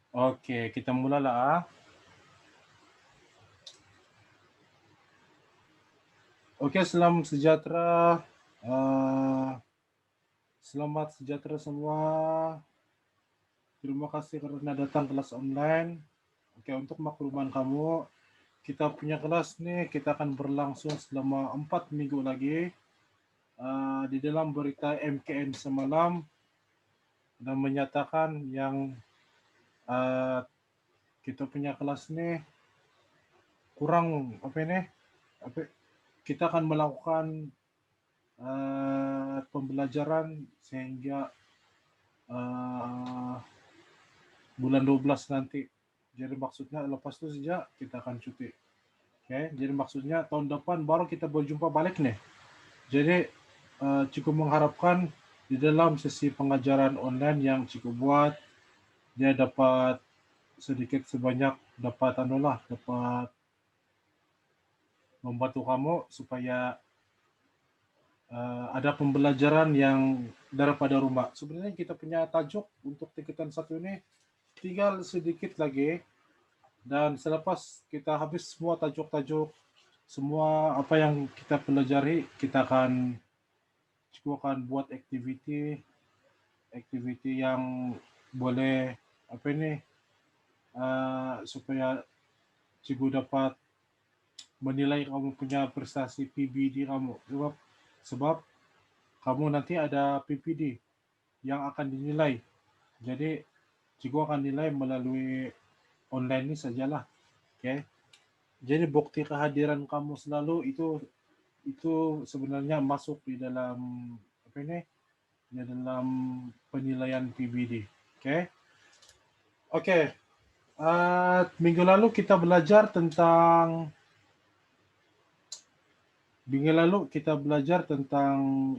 Oke, kita mulailah. Oke, salam sejahtera. Selamat sejahtera semua. Terima kasih karena datang kelas online. Oke, untuk makluman kamu, kita punya kelas nih, kita akan berlangsung selama 4 minggu lagi. Di dalam berita MKN semalam dan menyatakan yang kita punya kelas nih kurang apa ini? Apa, kita akan melakukan pembelajaran sehingga uh, bulan 12 nanti. Jadi maksudnya lepas itu saja kita akan cuti. Oke, jadi maksudnya tahun depan baru kita berjumpa balik nih. Jadi cukup mengharapkan di dalam sesi pengajaran online yang cukup buat dia dapat sedikit sebanyak dapat dapat membantu kamu supaya ada pembelajaran yang daripada rumah. Sebenarnya kita punya tajuk untuk tingkatan satu ini tinggal sedikit lagi, dan selepas kita habis semua tajuk-tajuk, semua apa yang kita pelajari, kita akan buat activity yang boleh apa ini supaya cikgu dapat menilai kamu punya prestasi PBD kamu. Sebab kamu nanti ada PPD yang akan dinilai. Jadi cikgu akan nilai melalui online ini sajalah. Oke. Okay? Jadi bukti kehadiran kamu selalu itu sebenarnya masuk di dalam apa ini? Di dalam penilaian PBD. Oke. Okay? Oke. Okay. Minggu lalu kita belajar tentang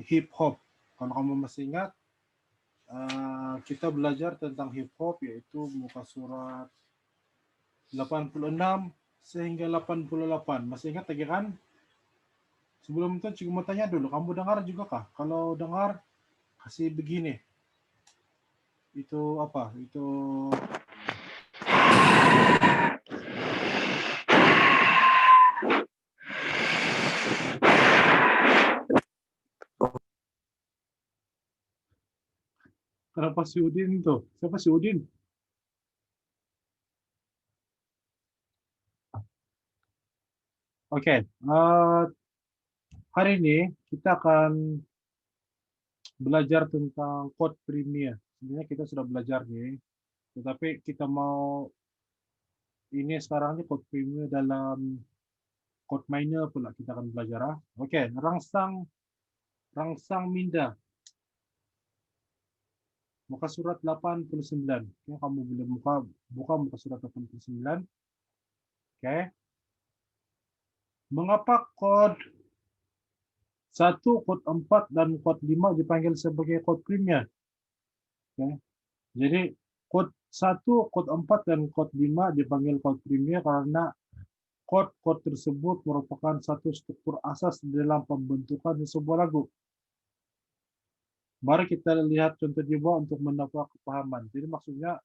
hip hop. Kalau kamu masih ingat, kita belajar tentang hip hop yaitu muka surat 86 sehingga 88. Masih ingat lagi kan? Sebelum itu cikgu mau tanya dulu, kamu dengar juga kah? Kalau dengar, kasih begini. Itu apa? Itu kenapa si Udin tuh? Siapa si Udin? Oke, hari ini kita akan belajar tentang Code Premier. Sebenarnya kita sudah belajar nih, tetapi kita mau ini sekarang nih Code Premier dalam Code Minor pula kita akan belajar. Oke, rangsang minda. Muka surat 89. Oke, kamu boleh buka muka surat 89. Oke. Mengapa kode 1, kode 4, dan kode 5 dipanggil sebagai kode premier? Oke. Jadi kode 1, kode 4, dan kode 5 dipanggil kode premier karena kode-kode tersebut merupakan satu struktur asas dalam pembentukan sebuah lagu. Mari kita lihat contoh di bawah untuk mendapat kepahaman. Jadi maksudnya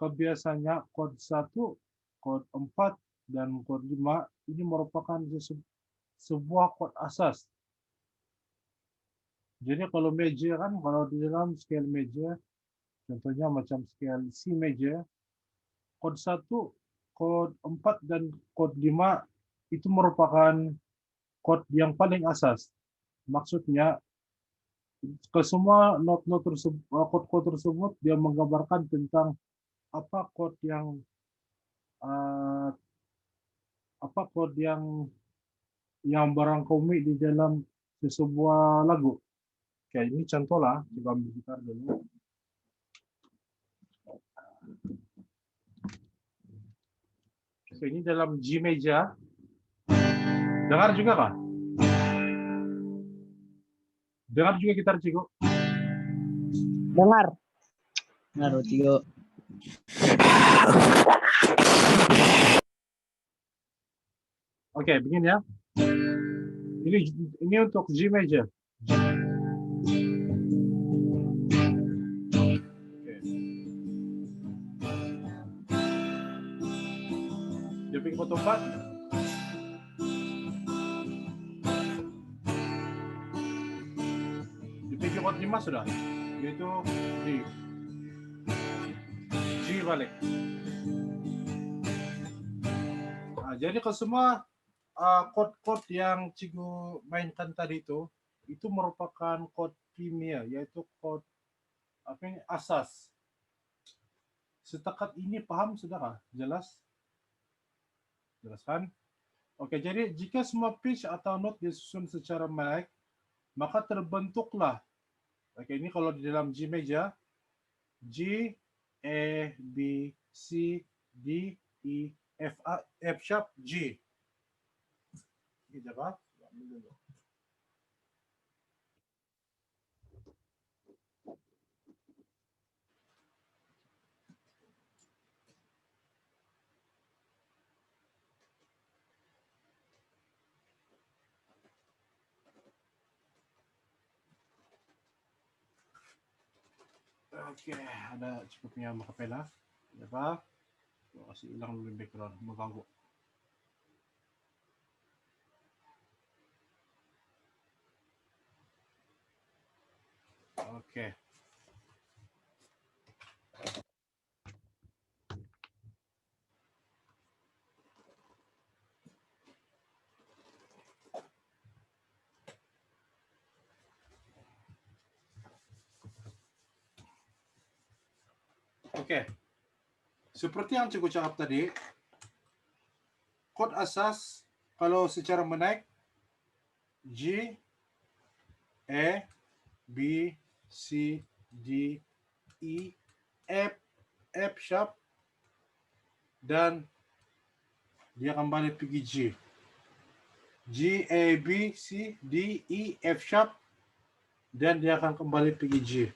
kebiasaannya kode 1, kode 4, dan kode 5 ini merupakan sebuah kode asas. Jadi kalau major kan, kalau di dalam scale major, contohnya macam scale C major, kode 1, kode 4, dan kode 5 itu merupakan kode yang paling asas. Maksudnya ke semua not-not tersebut, kode-kode tersebut dia menggambarkan tentang apa kode yang uh, apa kode yang barangkali di dalam sebuah lagu. Kayak ini contoh lah, coba ambil gitar dulu. So, ini dalam G major. Dengar juga kah? Dengar juga gitar Ciko? Dengar. Dengar, Ciko. Oke, begini ya. Ini untuk G major. dipikir chord 4. Dipikir chord 5 sudah, yaitu D. G balik. Nah, jadi ke semua chord-chord yang cikgu mainkan tadi itu merupakan chord premier, yaitu chord asas. Setakat ini paham sudahkah? Jelas? Jelas kan? Oke, jadi jika semua pitch atau note disusun secara baik, maka terbentuklah. Oke, ini kalau di dalam G major, G, A, B, C, D, E, F, F sharp, G. Ini apa? Oke, ada cukupnya makapela. Apa? Kasih hilang dulu background, mengganggu. Oke. Oke. Seperti yang cikgu cakap tadi, chord asas kalau secara menaik G, A, B, C, D, E, F, F sharp, dan dia kembali pergi G. G, A, B, C, D, E, F sharp, dan dia akan kembali pergi G.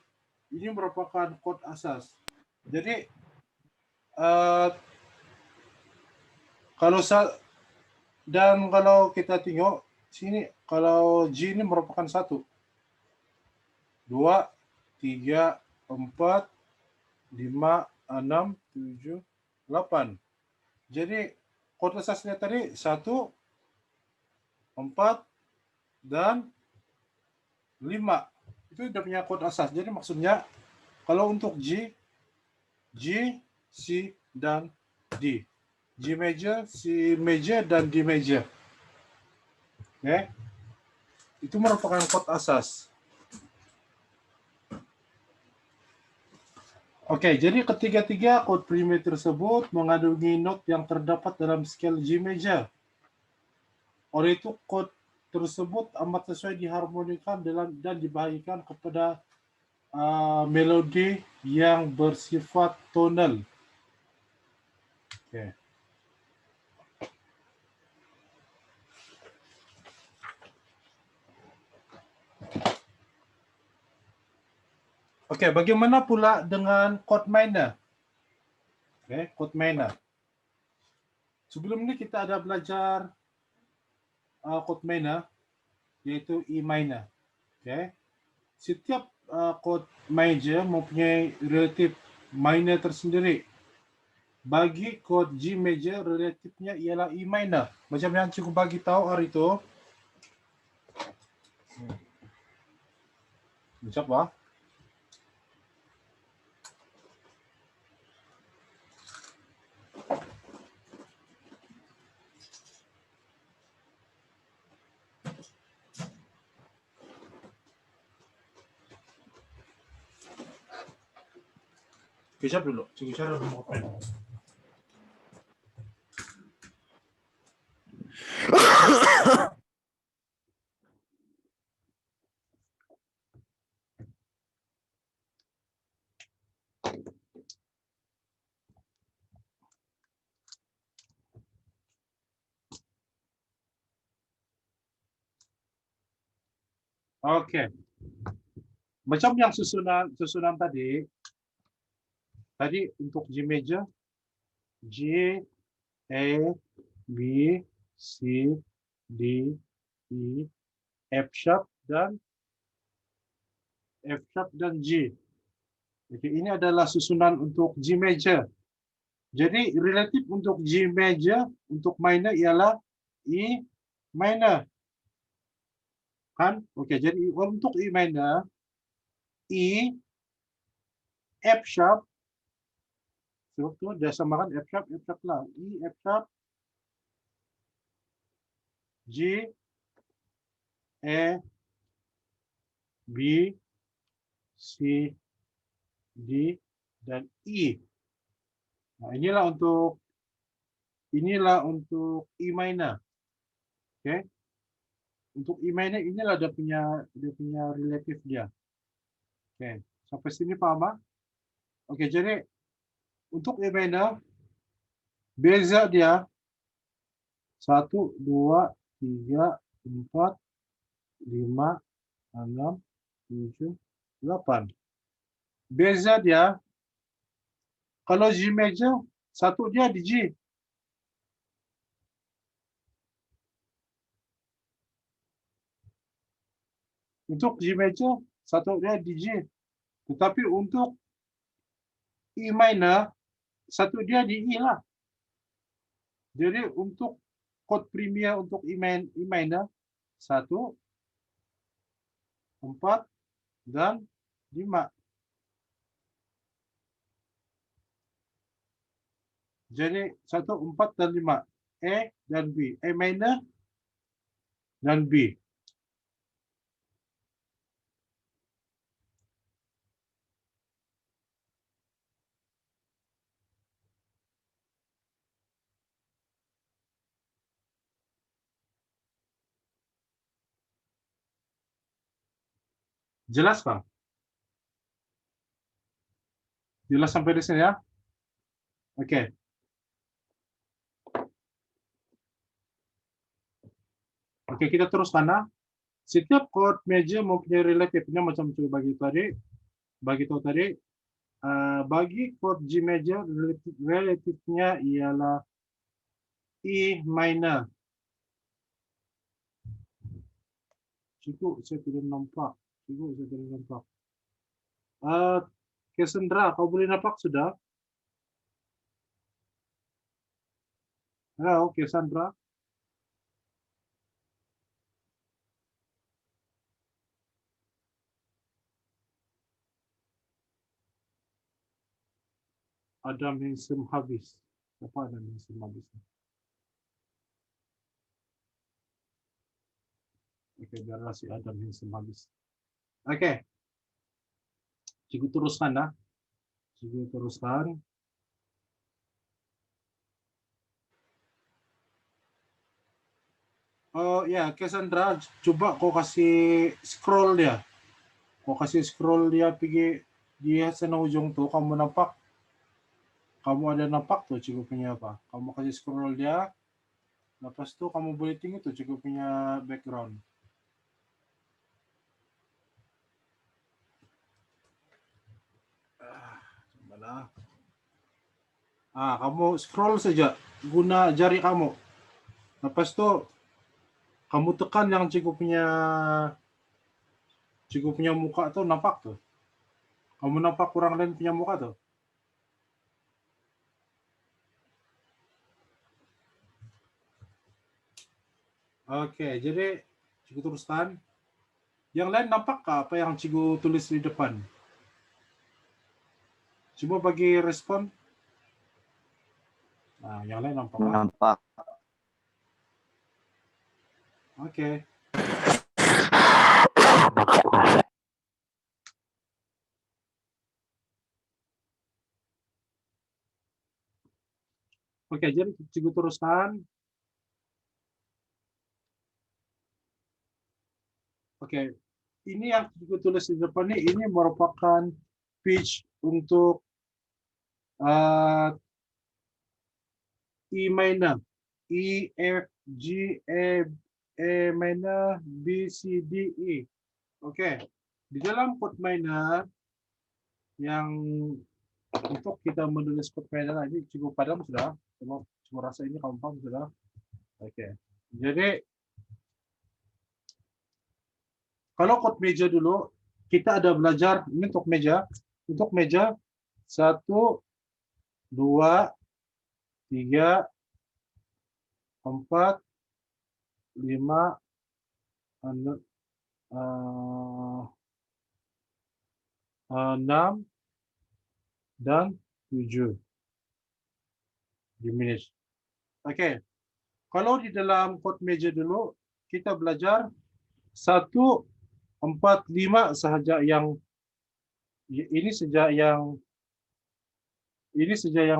Ini merupakan chord asas. Jadi kalau kita tengok sini, kalau G ini merupakan 1, 2, 3, 4, 5, 6, 7, 8. Jadi chord asasnya tadi 1, 4, dan 5. Itu udah punya chord asas. Jadi maksudnya kalau untuk G, C, dan D. G major, C major, dan D major. Oke. Itu merupakan chord asas. Oke, jadi ketiga-tiga chord premier tersebut mengandungi not yang terdapat dalam scale G major. Oleh itu, chord tersebut amat sesuai diharmonikan dan dibagikan kepada melodi yang bersifat tonal. Oke. Oke, bagaimana pula dengan chord minor? Oke, chord minor. Sebelum ini kita ada belajar chord minor, yaitu E minor. Oke. Setiap chord major mempunyai relatif minor tersendiri. Bagi chord G major, relatifnya ialah E minor. Macam yang cikgu bagi tahu hari itu. Macam apa? Kejap dulu, cikgu cara mau pen. Oke. Macam yang susunan tadi untuk G major, G, A, B, C, D, E, F sharp, dan G. Jadi ini adalah susunan untuk G major. Jadi relatif untuk G major, untuk minor ialah E minor. Kan? Oke, jadi untuk E minor, E, F sharp, itu dia samakan F sharp lah. E, F sharp, G, E, B, C, D, dan E. Nah, inilah untuk E minor. Oke. Untuk E minor inilah dia punya relatif dia. Oke, sampai sini paham? Ah? Oke, jadi untuk E minor beza dia 1, 2, 3, 4, 5, 6, 7, 8. Beza dia kalau G major satu dia di G. Untuk G major satu dia di G. Tetapi untuk E minor satu dia di E lah. Jadi untuk chord premier untuk E minor 1, 4, dan 5. Jadi 1, 4, dan 5. E dan B. E minor dan B. Jelas, Bang? Jelas sampai di sini ya? Oke. Oke, kita terus karena setiap chord major mempunyai relatifnya macam coba bagi tahu tadi, bagi chord G major relatifnya ialah E minor. Cikgu, saya tidak nampak. Cassandra, kau boleh nampak sudah? Halo, Cassandra. Adam Handsome habis. Apa Adam Handsome habis? Oke, biarlah si Adam Handsome habis. Oke. Cikgu teruskan dah. Cikgu teruskan. Oh ya, Cassandra, coba kau kasih scroll dia. Kau kasih scroll dia pergi di sana ujung tuh, kamu nampak? Kamu ada nampak tuh cikgu punya apa? Kamu kasih scroll dia. Lepas tuh kamu boleh tinggi tuh cikgu punya background. Mana? Kamu scroll saja guna jari kamu. Lepas tuh kamu tekan yang cikgu punya muka tuh nampak tuh. Kamu nampak orang lain punya muka tuh. Oke, jadi cikgu teruskan. Yang lain nampakkah apa yang cikgu tulis di depan? Coba bagi respon. Nah, yang lain nampak? Nampak. Oke. Oke, jadi cikgu teruskan. Oke, ini yang cikgu tulis di depan ini merupakan pitch untuk E minor, E, F, G, E minor, B, C, D, E. Oke, di dalam chord minor yang untuk kita menulis chord minor ini cukup padam sudah. Cuma rasa ini kamu paham sudah. Oke, jadi kalau chord major dulu kita ada belajar ini untuk meja 1, 2, 3, 4, 5, 6, dan 7. Diminish. Oke. Kalau di dalam kod meja dulu, kita belajar 1, 4, 5 sahaja yang ini saja yang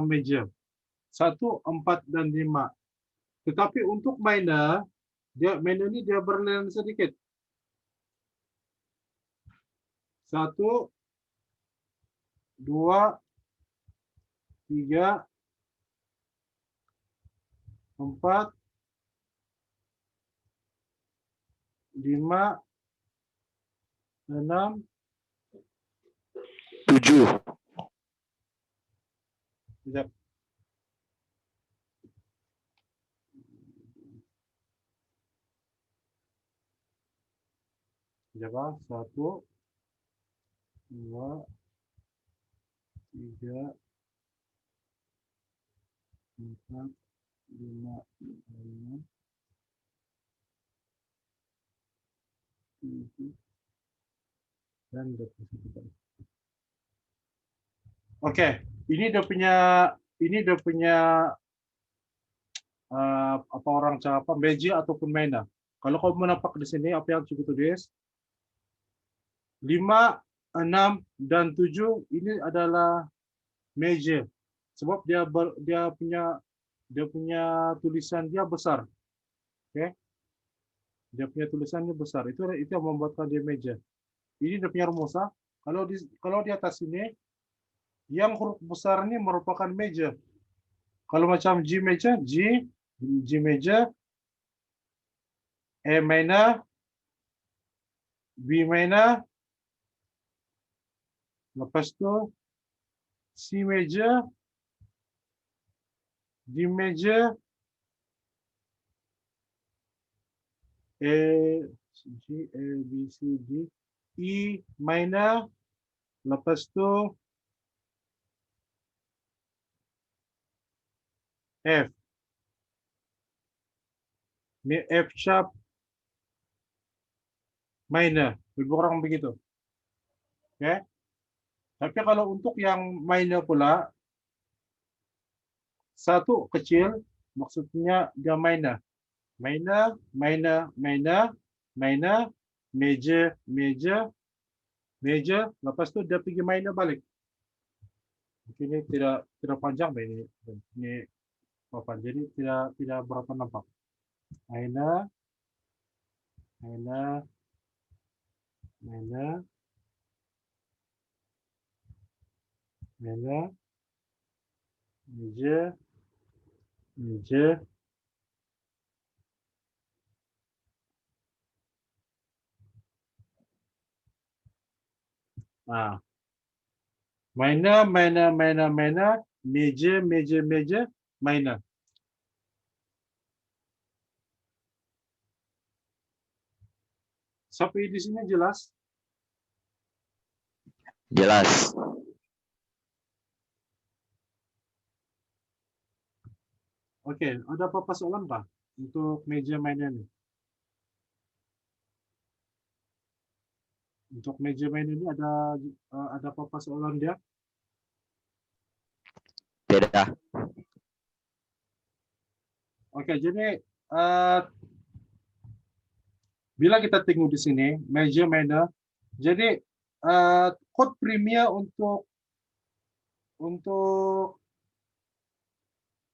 meja. 1, 4, dan 5. Tetapi untuk minor, ini dia berlain sedikit. 1, 2, 3, 4, 5, 6, 7. Sekejap. Sekejap. 1, 2, 3, 4, 5, 6, 7, dan 21. Oke, ini dia punya apa orang cakap meja ataupun mainan. Kalau kamu menampak di sini apa yang cukup tulis 5, 6, dan 7 ini adalah meja. Sebab dia punya tulisan dia besar. Oke. Dia punya tulisannya besar. Itu yang membuatkan dia meja. Ini dia punya rumus. Kalau di atas ini yang huruf besar ini merupakan meja. Kalau macam G meja, G meja, E minor, B minor, lepas tu C major, D major, G, A, B, C, D, E minor, lepas tu F. Ini F sharp minor, lebih kurang begitu. Oke. Tapi kalau untuk yang minor pula, 1 kecil, maksudnya dia minor. Minor, minor, minor, minor, major, major, major, lepas tu dia pergi minor balik. Mungkin ini tidak panjang ini papan, jadi tidak berapa nampak. Minor, minor, minor, minor, major, major, minor, minor, minor, minor, major, major, major, minor. Sampai di sini jelas? Jelas. Oke, ada apa-apa soalan Pak untuk meja minor ini? Untuk meja minor ini ada apa-apa soalan dia? Tidak. Oke, jadi bila kita tengok di sini major minor, jadi kod premier untuk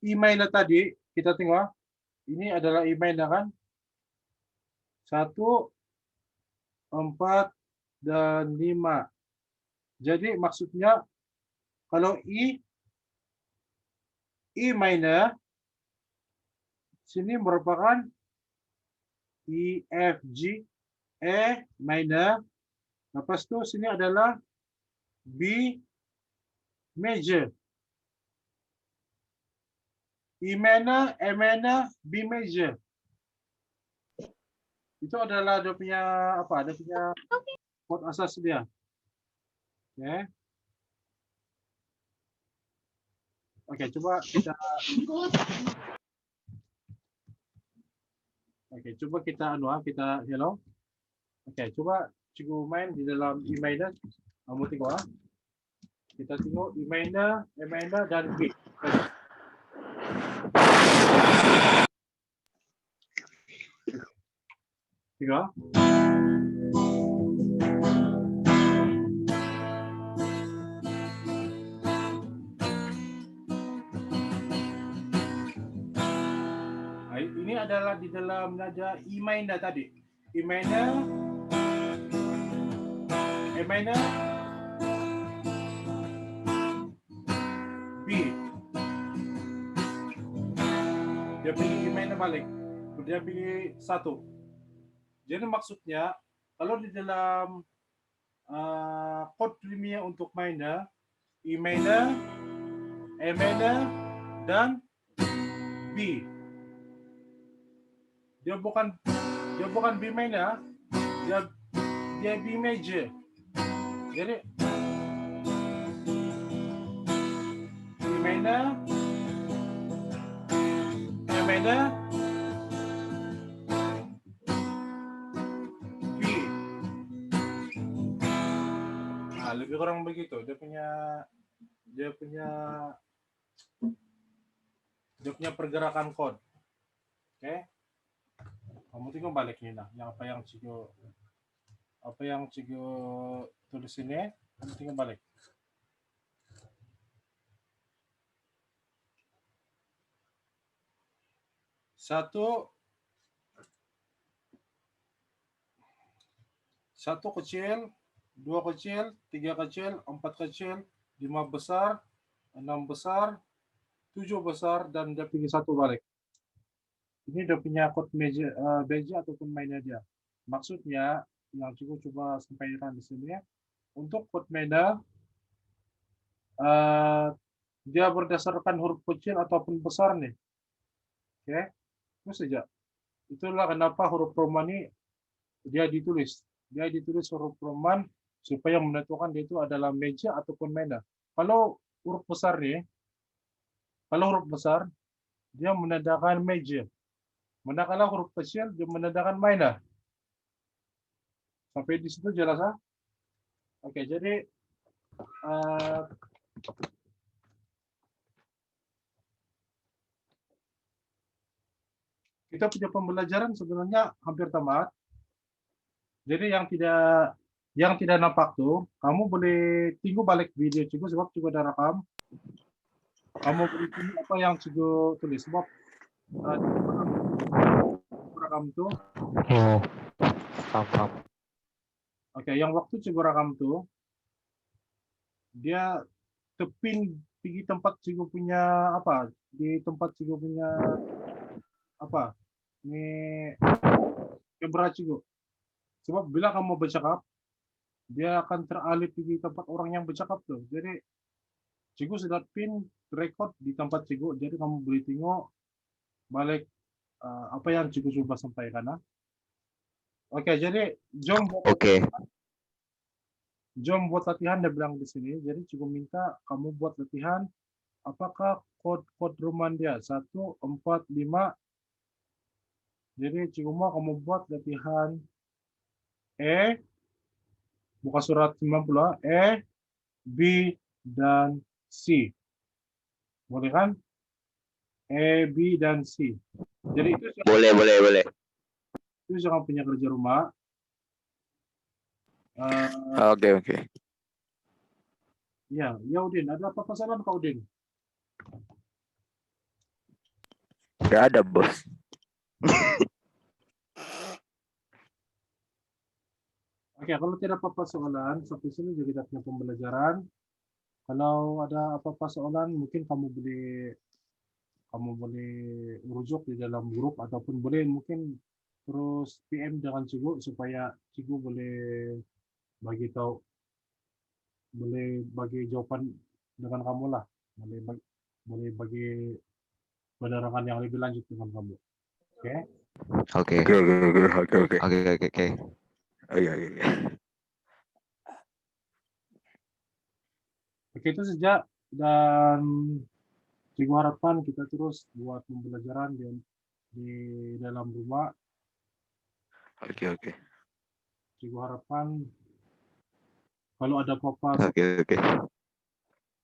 E minor tadi kita tengok ini adalah E minor kan 1, 4, dan 5. Jadi maksudnya kalau E minor sini merupakan E, F, G, E minor. Lepas tu sini adalah B major. E minor, E minor, B major. Itu adalah dia punya apa? Dia punya chord asas dia. Okay. Oke, coba kita kita hello. Oke, coba cikgu main di dalam emailnya. Kamu tengok ah. Kita tengok emailnya dan B. Tengok. Ini adalah di dalam nada emailnya tadi. Emailnya B. Dia pilih emailnya balik. Dia pilih 1. Jadi maksudnya kalau di dalam code Lumia untuk mainnya, emailnya, dan B. Dia bukan B minor, dia B major. Jadi B minor, A minor, B. Nah, lebih kurang begitu. Dia punya pergerakan chord. Oke. Kamu tengok balik ini nah, yang apa yang Cigo tulis ini, kamu tengok balik. Satu kecil, 2 kecil, 3 kecil, 4 kecil, 5 besar, 6 besar, 7 besar, dan dia pilih 1 balik. Ini dia punya chord beja ataupun mainnya dia. Maksudnya yang cukup coba sampaikan di sini untuk chord major dia berdasarkan huruf kecil ataupun besar nih. Oke, itu saja. Itulah kenapa huruf Roman ini dia ditulis huruf Roman supaya menentukan dia itu adalah major ataupun minor. Kalau huruf besar dia menandakan major. Manakala huruf kecil dia menandakan minor. Sampai di situ jelas ah? Oke, jadi kita punya pembelajaran sebenarnya hampir tamat. Jadi yang tidak nampak tuh, kamu boleh tunggu balik video Cigo sebab Cigo ada rekam. Kamu boleh tunggu apa yang Cigo tulis sebab rekam tuh. Oh, paham. Oke, yang waktu Cigo rekam tuh, dia tepin pergi tempat Cigo punya apa? Di tempat Cigo punya apa? Ini kamera Cigo. Sebab bila kamu bercakap, dia akan teralih pergi tempat orang yang bercakap tuh. Jadi Cigo sudah pin record di tempat Cigo, jadi kamu boleh tengok balik apa yang Cigo coba sampaikan. Oke, jadi jom buat latihan dia bilang di sini. Jadi Cigo minta kamu buat latihan. Apakah kode Roman dia 1, 4, 5. Jadi Cigo mau kamu buat latihan E, buka surat 90, E, B, dan C. Boleh kan? E, B, dan C. Jadi itu Boleh. itu jangan punya kerja rumah. Oke. Ya Udin, ada apa masalah Kak Udin? Nggak ada, bos. Oke, kalau tidak apa-apa soalan, sampai sini juga kita punya pembelajaran. Kalau ada apa-apa soalan, mungkin kamu boleh rujuk di dalam grup ataupun boleh mungkin terus PM dengan Cigu supaya Cigu boleh bagi tahu, boleh bagi jawaban dengan kamu lah, boleh bagi penerangan yang lebih lanjut dengan kamu. Oke? Oke. Oke, itu saja dan Cikgu harapkan kita terus buat pembelajaran di dalam rumah. Oke. Cikgu harapkan kalau ada apa-apa Oke.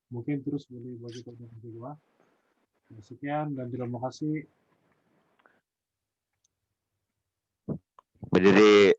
mungkin terus boleh bagi tahu dengan cikgu. Sekian dan terima kasih. Berdiri.